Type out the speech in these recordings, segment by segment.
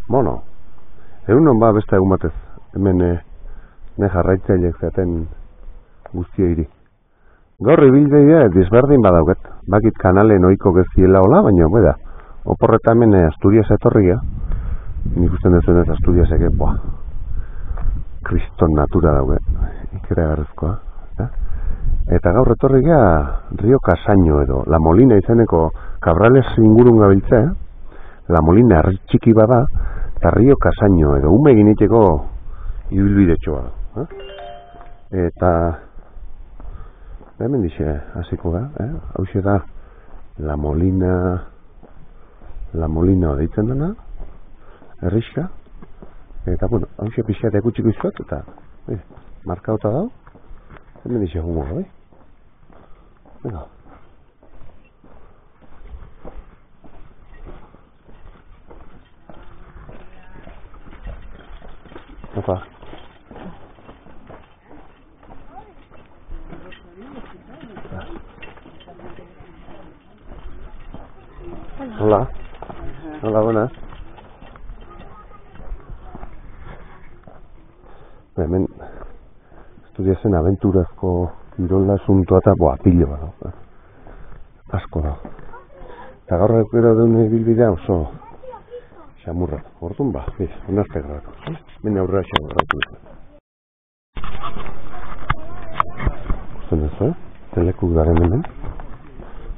Bueno, egun ba beste egun batez, hemen ne jarraitzaileek zaten guztia hiri. Gaur ibilbidea desberdin badauket, bakit kanalen ohiko geziela hola, baina beda, oporreta hemen Asturias etorria, nik usten duzuen ez Asturiasek, kriston natura dauke, ikeragarrizkoa. Eta gaur etorria Rio Casaño edo, La Molina izeneko Cabrales ingurun gabiltze, La Molina herri txiki bada, eta Rio Casaño edo ume giniteko ibilbide txoa. Eta hemen dixe hasiko da, hauxe da La Molina deitzen dena, herrixka, eta bueno, hauxe pixat ekutsiko izuat, eta markauta dau, hemen dixe jungo, bai? Venga. Opa. Hola. Hola, buenas. Hemen estudiazen aventurazko kirola asuntoa eta pilo da. Asko da. Eta gaur ekero deune bilbidea oso xamurra. Orduan ba, onartek dago. Mene aurrera xamurratu. Gusten duzu, telekuk garen hemen.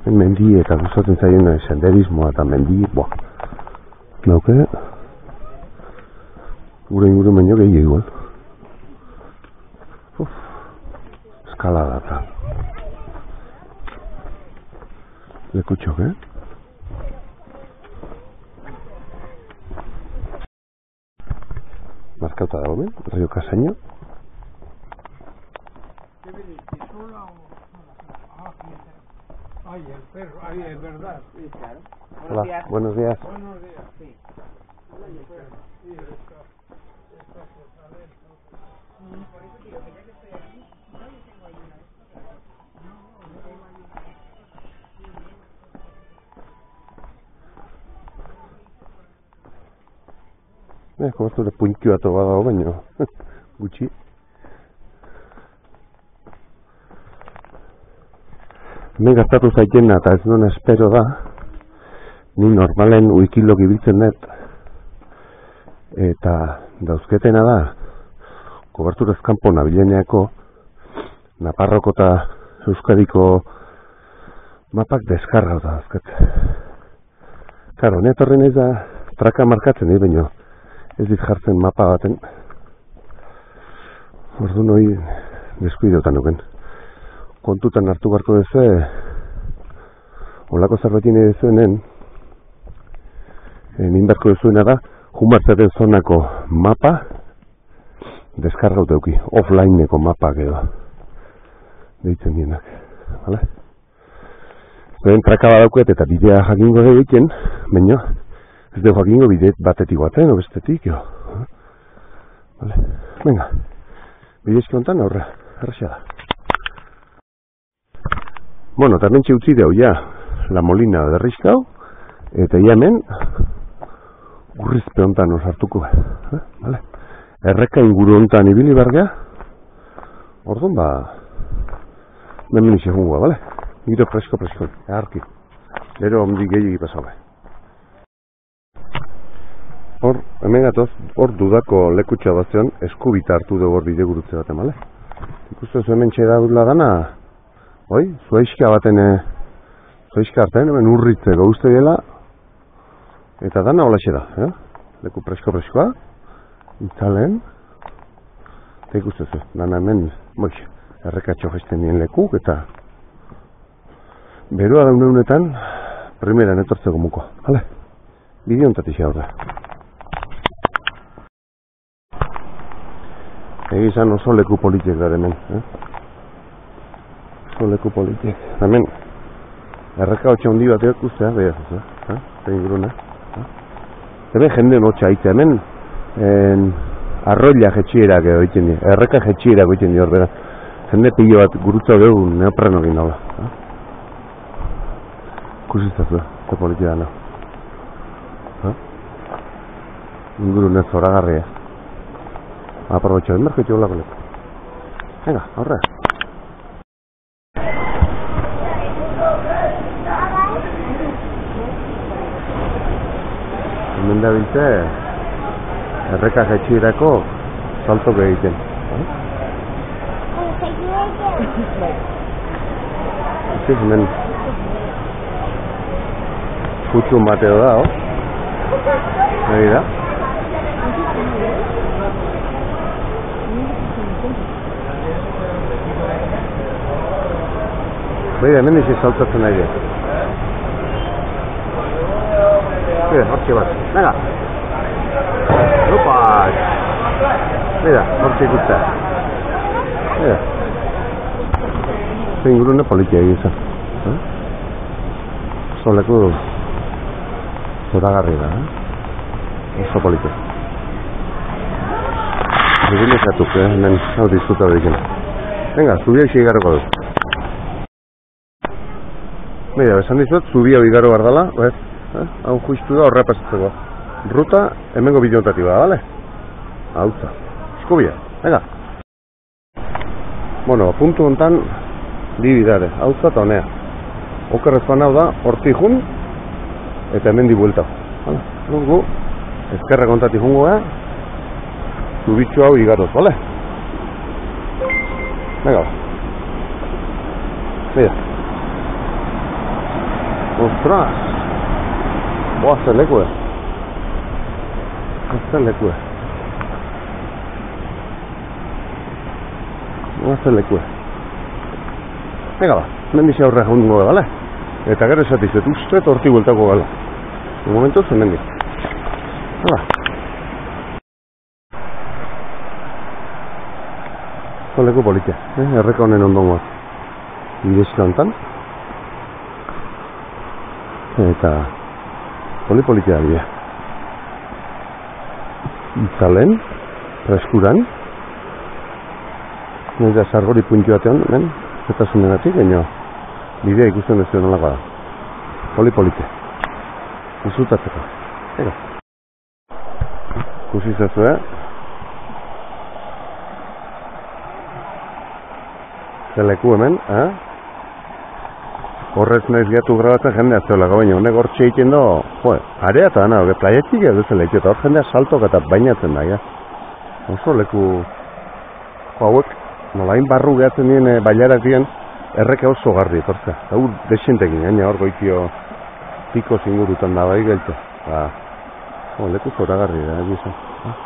Mendi eta gustatzen zaien senderismoa eta mendi, nauke, gure inguru menio gehi igual. Eskalada eta lekutxok, markauta dago ben, Rio Casaño. Ay, el perro, ay, es verdad. Sí, claro. Hola, buenos días. Buenos días, sí. Sí, está adentro. Por eso digo que ya que estoy aquí, no le tengo ahí una vez. Kobertura puntioa toba dago baino, gutxi. Hemen gastatu zaitena eta ez non espero da, ni normalen wikilog ibiltzen dut, eta dauzketena da, koberturaz kanpo nabileneako, Naparroko eta Euskadiko mapak deskargauta dauzket. Karo, netorren ez da traka markatzen, baino ez dit jartzen mapa baten. Orduan hori deskuidotan nuken. Kontutan hartu beharko duzu, olako zerbatin eduzuenen, ninbarko duzuena da, jumartzaren zonako mapa, deskargaut euki, offline-eko mapak edo, deitzen dienak, bale? Zuen traka badauket eta bidea jakingo egiten, baina, ez dugu jakingo bide batetik baten, obestetik, jo. Bale, venga, bide eskontan aurra, erraxa da. Bueno, eta mentxe utzi deu, ja, La Molina derrizkau, eta ja hemen, urrizpe hontan osartuko, vale? Erreka inguru hontan ibili bargea, orduan ba, hemen ixe jungoa, vale? Giro fresko, eharki, bero ondi gehiagi pasau. Hor, hemen gatoz, hor dudako lekutxa batzean, eskubita hartu dugu hor bidegurutze baten, vale? Ikusten zu hemen txedadula dana, hoi, zuaizka baten, zuaizka hartzen, hemen urritze gauzte dela, eta dana holaxe da, leku preskoa, itzalen, eta ikusten zu, dana hemen, errekatxo gesten dien lekuk, eta beroa dauneunetan, primeran etortzeko muko, bale? Bide hontatik hor da. Egizan oso leku politiek da hemen, leku politik. Hemen, erreka hotxe handi bat erakuztea, behaz ez, eta inguruna. Hemen jende notxa aitea, hemen arroila jetxierak edo egiten dira, erreka jetxierak egiten dira hor bera. Jende pilo bat gurutza dugu neopreno egin daula. Kusiztazu, eta politia dana. ingurune zoragarria. Aprovecho el mercado y yo la conecto. Venga, ahorra. Hemen da bilte erreka jaitsirako saltok egiten. Ez hemen kutxun bateo da, Nahi da? Beira, hemen izi saltatzen nahi dira. Beira, hortxe bat. Venga! Opa! Beira, hortxe ikutza. Beira. Zein ingurune politia egin zen. Oso leku zoragarri da, oso politia. Privilegiatuk, hemen hau disfruta berikena. Venga, zubia isi igarroko dut. Beira, esan dizut, zubia igaro behar dela, hau juistu da horra pasatzeko. Ruta, hemengo bideontatiba, bale? Hautza, eskubia, venga. Bueno, puntu hontan, bi bidare, hautza eta honea. Okerrezpan hau da, horti jun, eta hemen di buelta. Gu, ezkerra kontati jungo zubitxu hau igaroz, bale? Venga, mira. Ostras! Boa, zer lekue. Zer lekue. Boa, zer lekue. Venga ba, mendixe aurre jaungo bale? Eta gero esatizet, ustret horti bueltako gala. Un momento, zen mendiz. Hala. Zer leku politia, erreka honen ondongoa. Bidezka hontan. Eta politia dira. Itzalen, preskuran, eta sargori puntu batean, zetasunenatik, baina bidea ikusten ez nolako da. Politia. Disfrutatzeko. Ega. Ikusi zezue. Zeleku hemen, Horrez nahiz gehiatu grabatzen jendea zeola baina honek hor txeiken do, area eta dana, plaietik edo zela eta hor jendea saltok eta bainatzen da, Oso leku, hauek, nolain barru gehatzen dien bailarak dien, erreka oso garri etortzea. Hau desientekin, gaina hor goitio piko zingurutan da bai gehitu. Leku zoragarri da,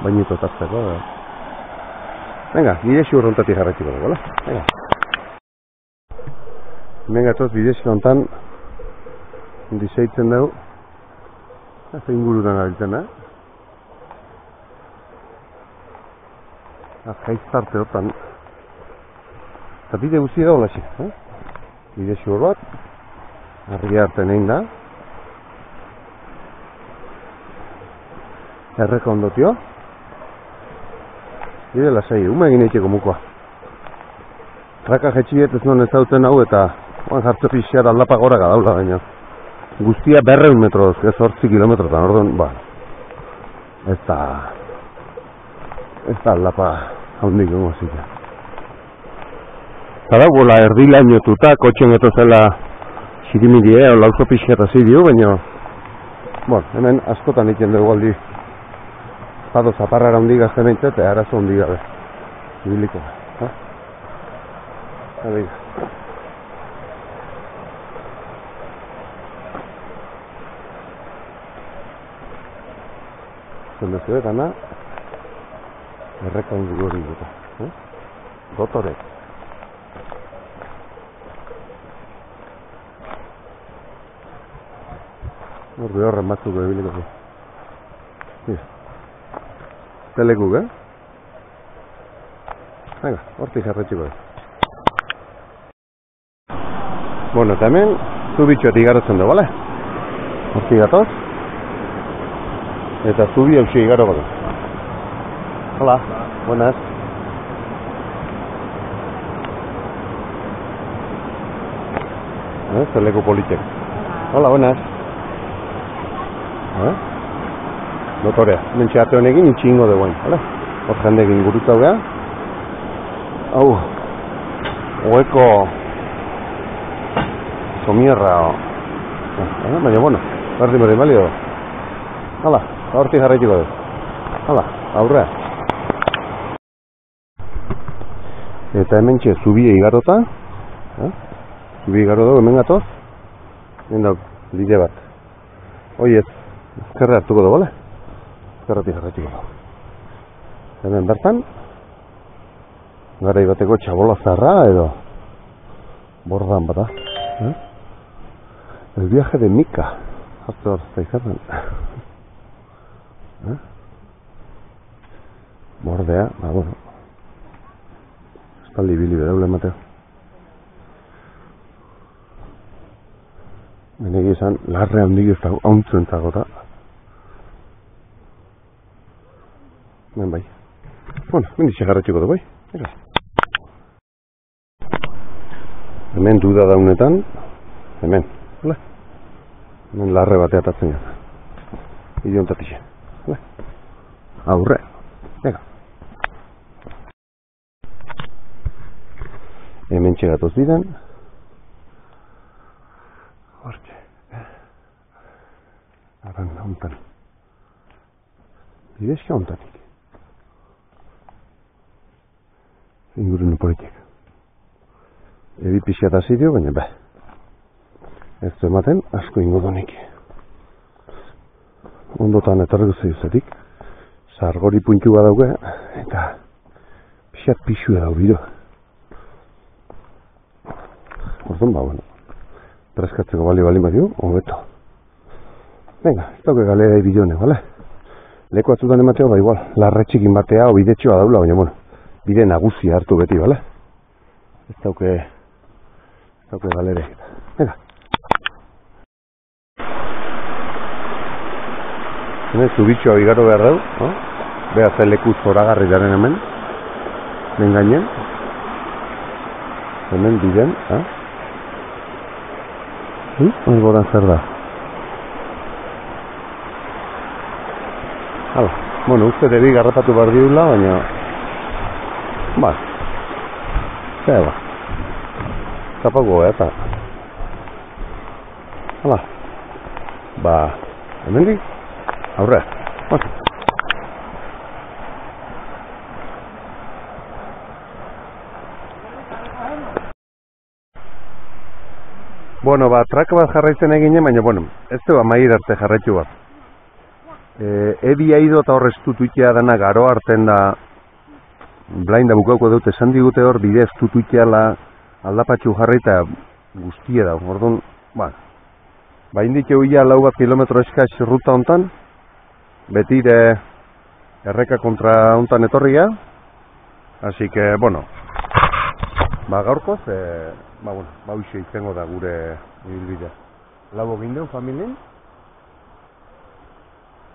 bainito tartzeko. Venga, gire xurrontatik jarretiko dugu, Venga. Hemen gatoz bidezka hontan diseitzen dugu zein ingurutan gabiltzen, Jaiztarte hortan eta bide guzti da holaxe, Bidezka hor bat argia hartzen egin da erreka ondotio bide lasai, ume egin eiteko mukoa Raka jetxibiet ez non ezautzen hau eta Oan jartze pixeat aldapa gora gadaula baina guztia 200 metroz, ez 8 kilometrotan, orduan, ez da aldapa haundik gongo zika. Zara, bola erdila inotuta, kotxen eto zela xirimidie, lauzo pixeat hasi dio, baina hemen askotan iken dugu aldi pado zaparrara hundi gazten eintzat, eta arazo hundi gabe ibiliko. Zendezu dana erreka inguru hori duta. Dotorek. Horri horren batzuk ebiliko. Telekuk, Venga, hortik jarretxiko. Bueno, eta hemen zubitxoetik igarotzen dugu, bale? Hortik gatoz. Eta zubi hausia igaro bada. Hola, buenas. Zeleko politek. Hola, buenas. Dotorea, mentxe ate honekin itxingo duguen, hala? Hor jendekin gurutzau geha. Hau, oeko somierra, baina, bueno, berdin balio. Hala, hortik jarraituko dut. Hala, aurrea. Eta hementxe zubie igarota, zubie igaro dugu, hemen gatoz, hemen dauk, bide bat. Hoi ez, ezkerra hartuko dugu, bale? Ezkerratik jarraituko dugu. Hemen bertan, garai bateko txabola zarra edo bordan bada. El viaje de Mika. Hartu hor zaizarren. Bordea, bueno. Espaldi bili bedaule emateo. Benegi esan, larre handik ez dago, hauntzuen zagota. Ben bai. Bueno, bendixe jarretxiko du bai. Hemen duda daunetan, hemen, hala? Hemen larre batea atatzen gara. Idiontatxe, hala? Aurre, ega. Hemen txegatoz bidan. Hortxe. Aran, hontan. Bidezka hontatik. Ingurun politik. Ebi pixat azidio, baina ba. Ez du ematen, asko ingo donik. Ondotan etorreko zeiuzetik. Sargori puntu bat dauke, eta pixat pixua dau bido. Orduan ba, bueno. Traskatzeko bali badio, hobeto. Venga, ez dauke galera ibideone, bale? Leko atzutan emateo, ba igual, larretxikin batea o bidetxoa daula, baina, bueno, bide nagusia hartu beti, bale? Ez dauke galere. Venga. Hemen zubitxoa bigaro behar dau, no? Beha ze leku zoragarri daren hemen. Den gainen. Hemen biden, ha? Goran zer da? Hala, bueno, uste debi garrapatu behar diula, baina... Ba, zer ba. Zapago, eta... Hala. Ba, hemen di? Aurre. Bueno, ba, trak bat jarraitzen egine, baina, bueno, ez du amair arte jarraitu bat. Ebi aido eta hor estutuitea dana garo hartzen da, blainda bukauko dut, esan digute hor bide estutuitea aldapatxu jarri eta guztie da. Orduan, ba indike huia lau bat kilometro eskaz ruta hontan, betire erreka kontra hontan etorria, así que, bueno, ba gaurkoz, ba hoxe izango da gure ibilbidea. Lau egin familien,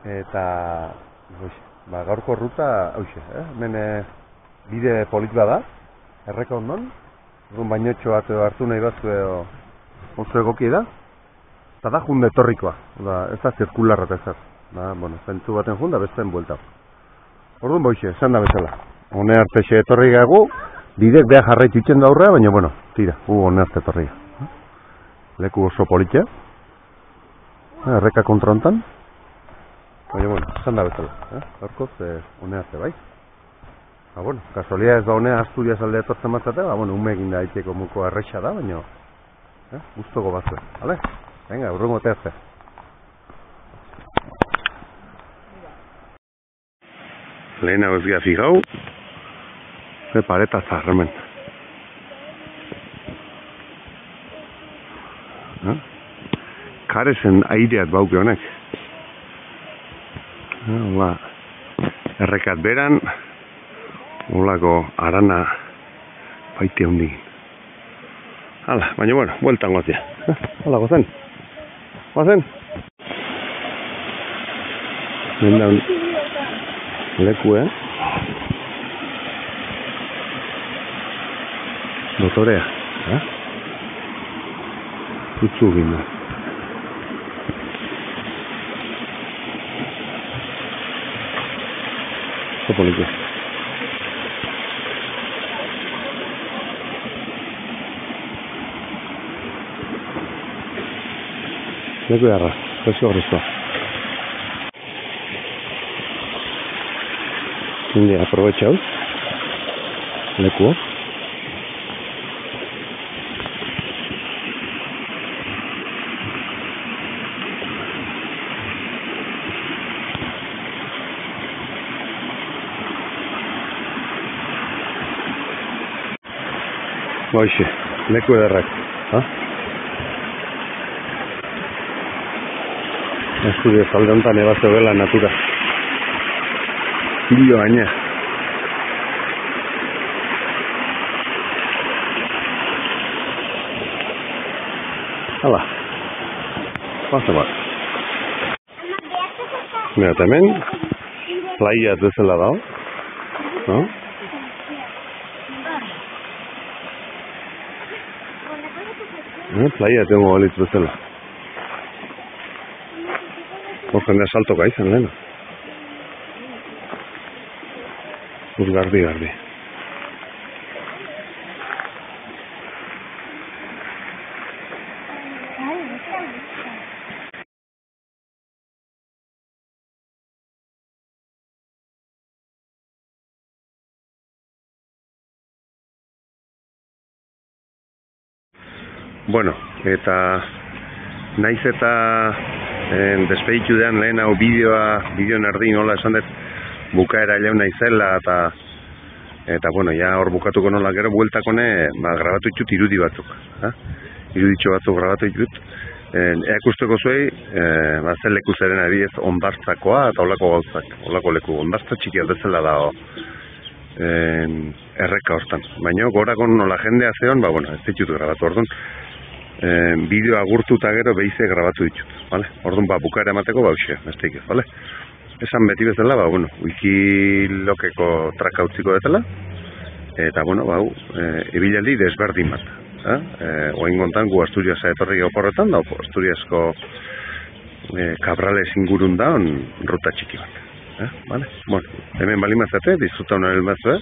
eta ba gaurko ruta hoxe, hemen bide polit bada, erreka ondan, orduan bainotxo bat hartu nahi batzu oso egoki da, eta da junde etorrikoa, ez da zirkularra eta ez da, bueno, zentzu baten junda, besteen buelta. Orduan boixe, esan da bezala. Hone artexe etorri gagu, bidek beha jarraitu itzen da aurrea, baina, bueno, tira, hone arte etorri. Leku oso politia, erreka kontra hontan, baina, bueno, esan da bezala. Horkoz, hone arte bai. Ba, bueno, kasualia ez da honea Asturias alde etortzen matzate, ba, bueno, ume egin da aiteko muko erreixa da, baina, guztoko batzu, bale? Venga, urrungo teazte. Lehen hau ez gira figau, pareta zaharremen. Karezen aireat bauke honek. Errekat beran, olako arana baite hundi. Hala, baina bueno, bueltan gozia. Hala, gozen. Gozen. Nendan leku, Dotorea, Tutsu ginda. Poliki. Leku jarra, presio horrezkoa. Inde, aprobetxau. Leku. Hoxe, leku ederrak. Estudio zalde honetan eba zegoela natura. Hilo gaina. Hala. Pasa bat. Mira, hemen playa bezala dago. No? Playa tengo balitz bezala. Hor jendea saltoka izan lehena. Garbi. Bueno, eta naiz eta despeditu dean lehen hau bideoen erdi nola esan dut bukaera jauna izela eta bueno, ja hor bukatuko nola gero bueltakone grabatu ditut irudi batzuk. Iruditxo batzuk grabatu ditut. Eakusteko zuei, zen leku zeren ari ez ondartzakoa eta olako gauzak, olako leku. Ondartza txikia bezala dago erreka hortan. Baina gorakon nola jendea zeon, ez ditut grabatu orduan. Bideo agurtu eta gero behize grabatu ditut, vale? Orduan bukaera emateko bauxe, besteik ez, vale? Esan beti bezala, wikilokeko traka utziko detela, eta ibilaldi desberdin bat. Oain gontan gu Asturiasa etorri oporretan, da Asturiasko Cabrales ingurun da ruta txiki bat. Vale? Bueno, hemen bali mazate, disfruta honen elmazue,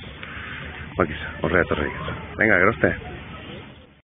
bakiza, horrea etorri. Venga, gerozte.